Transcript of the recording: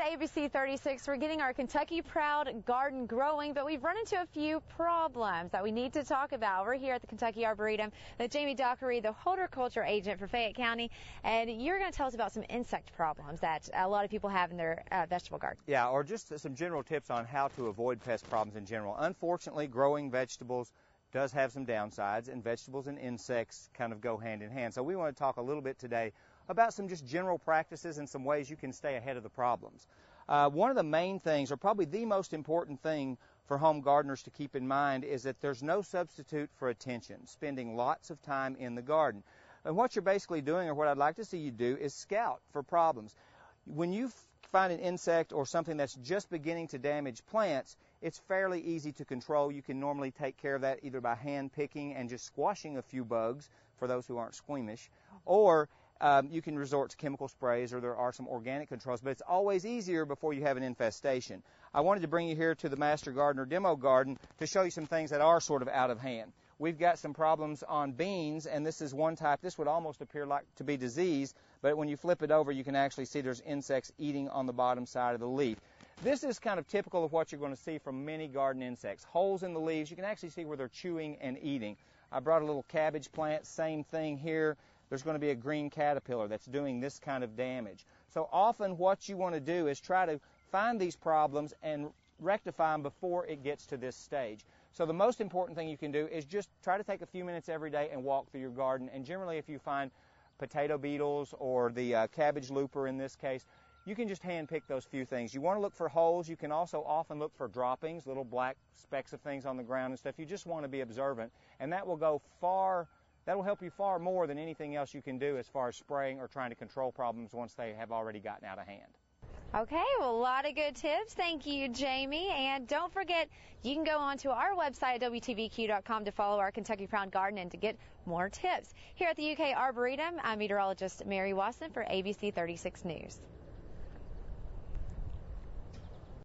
ABC 36, we're getting our Kentucky Proud garden growing, but we've run into a few problems that we need to talk about. We're here at the Kentucky Arboretum with Jamie Dockery, the horticulture agent for Fayette County, and you're going to tell us about some insect problems that a lot of people have in their vegetable garden. Yeah, or just some general tips on how to avoid pest problems in general. Unfortunately, growing vegetables does have some downsides, and vegetables and insects kind of go hand in hand. So we want to talk a little bit today about some just general practices and some ways you can stay ahead of the problems. One of the main things, or probably the most important thing for home gardeners to keep in mind, is that there's no substitute for attention, spending lots of time in the garden. And what you're basically doing, or what I'd like to see you do, is scout for problems. When you find an insect or something that's just beginning to damage plants, it's fairly easy to control. You can normally take care of that either by hand picking and just squashing a few bugs, for those who aren't squeamish, or you can resort to chemical sprays, or there are some organic controls, but it's always easier before you have an infestation. I wanted to bring you here to the Master Gardener Demo Garden to show you some things that are sort of out of hand. We've got some problems on beans, and this is one type. This would almost appear like to be disease, but when you flip it over, you can actually see there's insects eating on the bottom side of the leaf. This is kind of typical of what you're going to see from many garden insects. Holes in the leaves. You can actually see where they're chewing and eating. I brought a little cabbage plant, same thing here. There's going to be a green caterpillar that's doing this kind of damage. So often what you want to do is try to find these problems and rectify them before it gets to this stage. So the most important thing you can do is just try to take a few minutes every day and walk through your garden. And generally, if you find potato beetles or the cabbage looper in this case, you can just hand pick those few things. You want to look for holes. You can also often look for droppings, little black specks of things on the ground and stuff. You just want to be observant, and that will go far. That will help you far more than anything else you can do as far as spraying or trying to control problems once they have already gotten out of hand. Okay, well, a lot of good tips. Thank you, Jamie. And don't forget, you can go on to our website at WTVQ.com to follow our Kentucky Proud Garden and to get more tips. Here at the UK Arboretum, I'm meteorologist Mary Wasson for ABC 36 News.